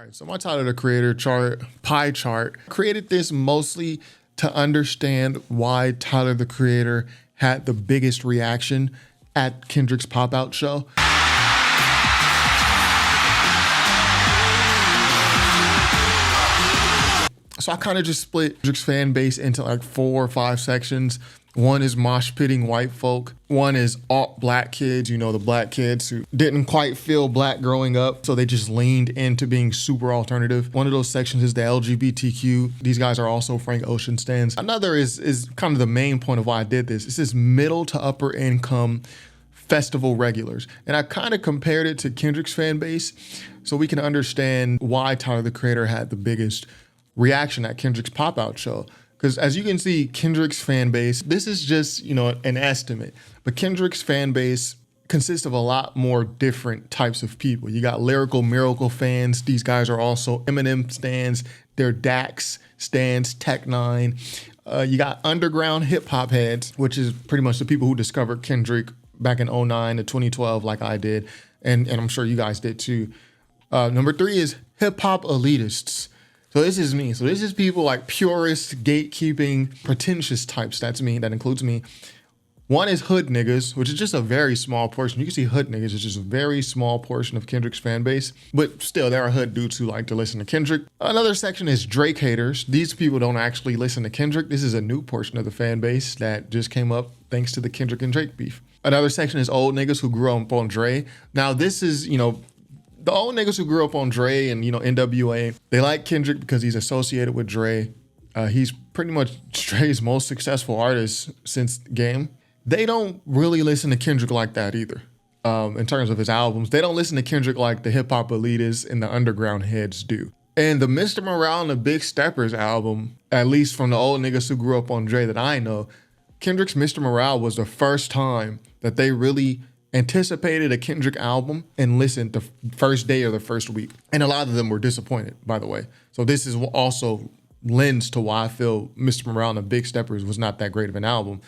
right, so my Tyler the Creator chart, pie chart, created this mostly to understand why Tyler the Creator had the biggest reaction at Kendrick's pop-out show. So I kind of just split Kendrick's fan base into like 4 or 5 sections. One is mosh pitting white folk. One is alt black kids, you know, the black kids who didn't quite feel black growing up, so they just leaned into being super alternative. One of those sections is the LGBTQ. These guys are also Frank Ocean stans. Another is kind of the main point of why I did this. This is middle to upper income festival regulars. And I kind of compared it to Kendrick's fan base so we can understand why Tyler the Creator had the biggest reaction at Kendrick's pop-out show. Because as you can see, Kendrick's fan base, this is just, you know, an estimate, but Kendrick's fan base consists of a lot more different types of people. You got Lyrical Miracle fans. These guys are also Eminem stans. They're Dax stans, Tech Nine. You got underground hip hop heads, which is pretty much the people who discovered Kendrick back in 2009 to 2012, like I did. And I'm sure you guys did too. Number 3 is hip hop elitists. So this is me. So this is people like purists, gatekeeping, pretentious types. That's me. That includes me. One is hood niggas, which is just a very small portion. You can see hood niggas is just a very small portion of Kendrick's fan base. But still, there are hood dudes who like to listen to Kendrick. Another section is Drake haters. These people don't actually listen to Kendrick. This is a new portion of the fan base that just came up thanks to the Kendrick and Drake beef. Another section is old niggas who grew up on Dre. Now this is, you know, the old niggas who grew up on Dre and, you know, NWA, they like Kendrick because he's associated with Dre. He's pretty much Dre's most successful artist since Game. They don't really listen to Kendrick like that either. In terms of his albums, they don't listen to Kendrick like the hip hop elitists and the underground heads do. And the Mr. Morale and the Big Steppers album, at least from the old niggas who grew up on Dre that I know, Kendrick's Mr. Morale was the first time that they really anticipated a Kendrick album and listened the first day or the first week. And a lot of them were disappointed, by the way. So this is also lends to why I feel Mr. Morale and the Big Steppers was not that great of an album.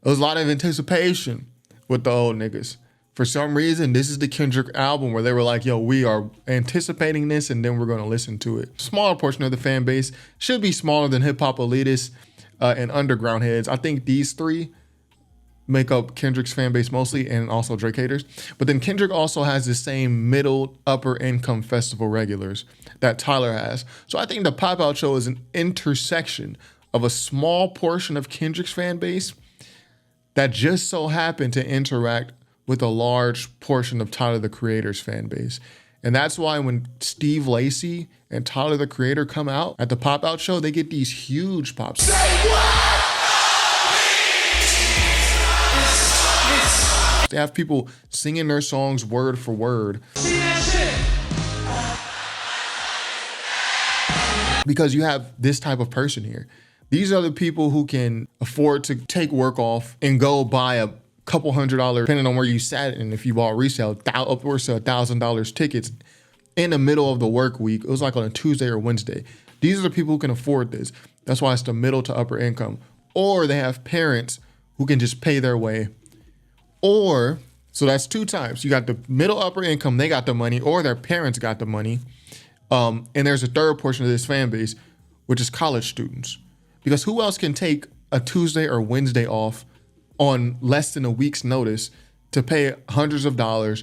There was a lot of anticipation with the old niggas. For some reason, this is the Kendrick album where they were like, yo, we are anticipating this and then we're going to listen to it. Smaller portion of the fan base should be smaller than hip hop elitists and underground heads. I think these 3 make up Kendrick's fan base mostly, and also Drake haters. But then Kendrick also has the same middle, upper income festival regulars that Tyler has. So I think the pop-out show is an intersection of a small portion of Kendrick's fan base that just so happened to interact with a large portion of Tyler the Creator's fan base. And that's why when Steve Lacy and Tyler the Creator come out at the pop-out show, they get these huge pops. Say what? They have people singing their songs word for word. Because you have this type of person here. These are the people who can afford to take work off and go buy a couple $100, depending on where you sat, and if you bought resale, upwards to $1,000 tickets in the middle of the work week. It was like on a Tuesday or Wednesday. These are the people who can afford this. That's why it's the middle to upper income. Or they have parents who can just pay their way. Or, so that's 2 types. You got the middle upper income, they got the money, or their parents got the money. And there's a third portion of this fan base, which is college students. Because who else can take a Tuesday or Wednesday off on less than a week's notice to pay hundreds of dollars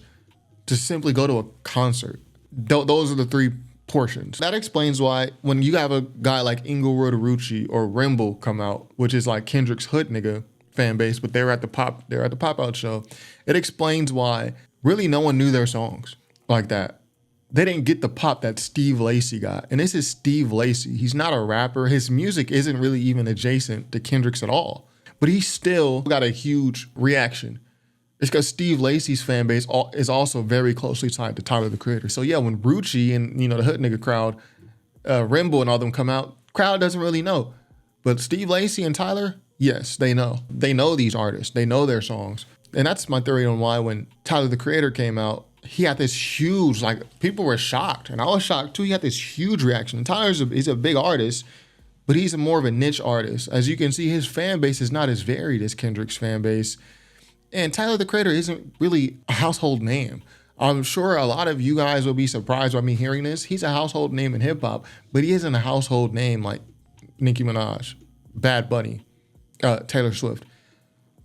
to simply go to a concert? Those are the 3 portions. That explains why when you have a guy like Inglewood Arucci or Rimble come out, which is like Kendrick's hood nigga fan base, but they're at the pop-out show, it explains why really no one knew their songs like that. They didn't get the pop that Steve Lacy got. And this is Steve Lacy. He's not a rapper. His music isn't really even adjacent to Kendrick's at all. But he still got a huge reaction. It's because Steve Lacy's fan base is also very closely tied to Tyler the Creator. So yeah, when Rucci and, you know, the hood nigga crowd, Rimble and all them come out, crowd doesn't really know. But Steve Lacy and Tyler, yes, they know. They know these artists. They know their songs. And that's my theory on why when Tyler the Creator came out, he had this huge, like, people were shocked. And I was shocked too. He had this huge reaction. And he's a big artist, but he's more of a niche artist. As you can see, his fan base is not as varied as Kendrick's fan base. And Tyler the Creator isn't really a household name. I'm sure a lot of you guys will be surprised by me hearing this. He's a household name in hip hop, but he isn't a household name like Nicki Minaj, Bad Bunny, Taylor Swift.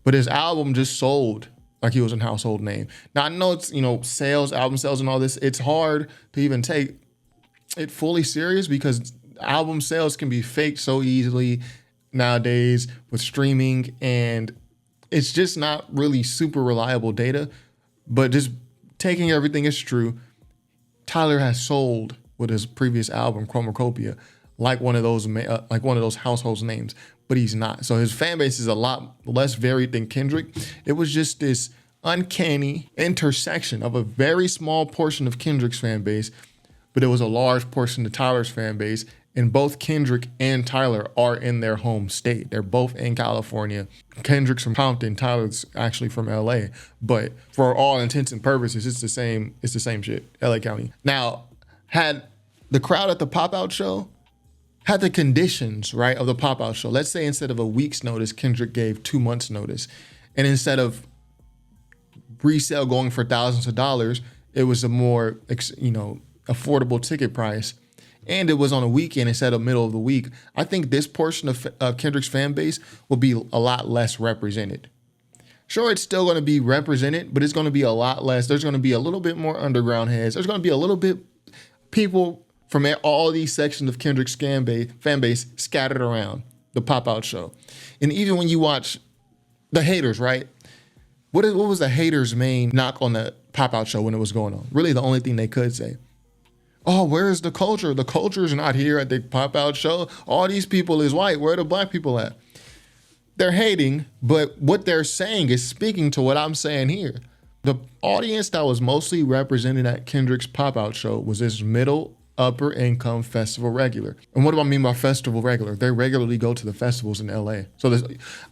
But his album just sold like he was a household name. Now I know it's, sales, album sales and all this. It's hard to even take it fully serious because album sales can be faked so easily nowadays with streaming, and it's just not really super reliable data. But just taking everything as true, Tyler has sold with his previous album Chromacopia like one of those household names, but he's not. So his fan base is a lot less varied than Kendrick. It was just this uncanny intersection of a very small portion of Kendrick's fan base, but it was a large portion of Tyler's fan base. And both Kendrick and Tyler are in their home state. They're both in California. Kendrick's from Compton, Tyler's actually from LA. But for all intents and purposes, it's the same shit, LA County. Now, had the crowd at the pop-out show had the conditions, right, of the pop-out show. Let's say instead of a week's notice, Kendrick gave 2 months notice. And instead of resale going for thousands of dollars, it was a more, affordable ticket price. And it was on a weekend instead of middle of the week. I think this portion of Kendrick's fan base will be a lot less represented. Sure, it's still going to be represented, but it's going to be a lot less. There's going to be a little bit more underground heads. There's going to be a little bit people from all these sections of Kendrick's fan base scattered around the pop-out show. And even when you watch the haters, right? What was the haters' main knock on the pop-out show when it was going on? Really the only thing they could say. Oh, where's the culture? The culture's not here at the pop-out show. All these people is white. Where are the black people at? They're hating, but what they're saying is speaking to what I'm saying here. The audience that was mostly represented at Kendrick's pop-out show was this middle, upper income festival regular. And what do I mean by festival regular? They regularly go to the festivals in LA. So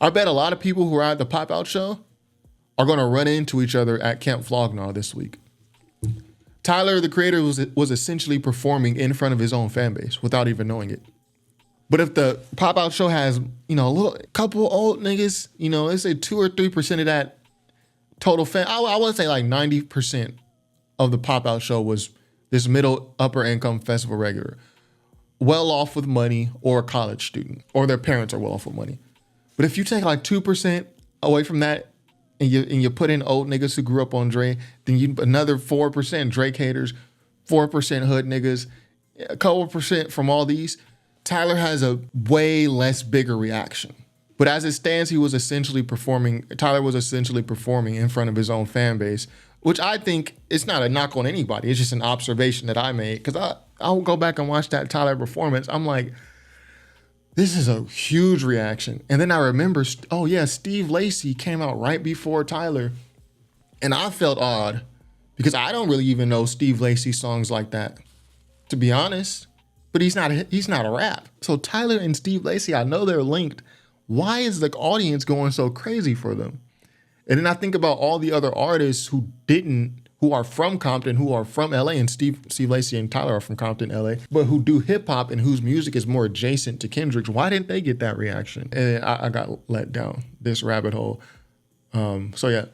I bet a lot of people who are at the pop-out show are going to run into each other at Camp Flog Gnaw this week. Tyler, the creator, was essentially performing in front of his own fan base without even knowing it. But if the pop-out show has, a couple old niggas, let's say 2 or 3% of that total fan, I would say like 90% of the pop-out show was this middle, upper income festival regular, well off with money, or a college student, or their parents are well off with money. But if you take like 2% away from that, and you put in old niggas who grew up on Dre, then another 4% Drake haters, 4% hood niggas, a couple percent from all these. Tyler has a way less bigger reaction. But as it stands, Tyler was essentially performing in front of his own fan base, which I think it's not a knock on anybody. It's just an observation that I made. Because I'll go back and watch that Tyler performance. I'm like, this is a huge reaction. And then I remember, Steve Lacy came out right before Tyler. And I felt odd because I don't really even know Steve Lacy songs like that, to be honest. But he's not a rap. So Tyler and Steve Lacy, I know they're linked. Why is the audience going so crazy for them? And then I think about all the other artists who are from Compton, who are from LA, and Steve Lacy and Tyler are from Compton, LA, but who do hip hop and whose music is more adjacent to Kendrick's. Why didn't they get that reaction? And I got let down this rabbit hole. So yeah,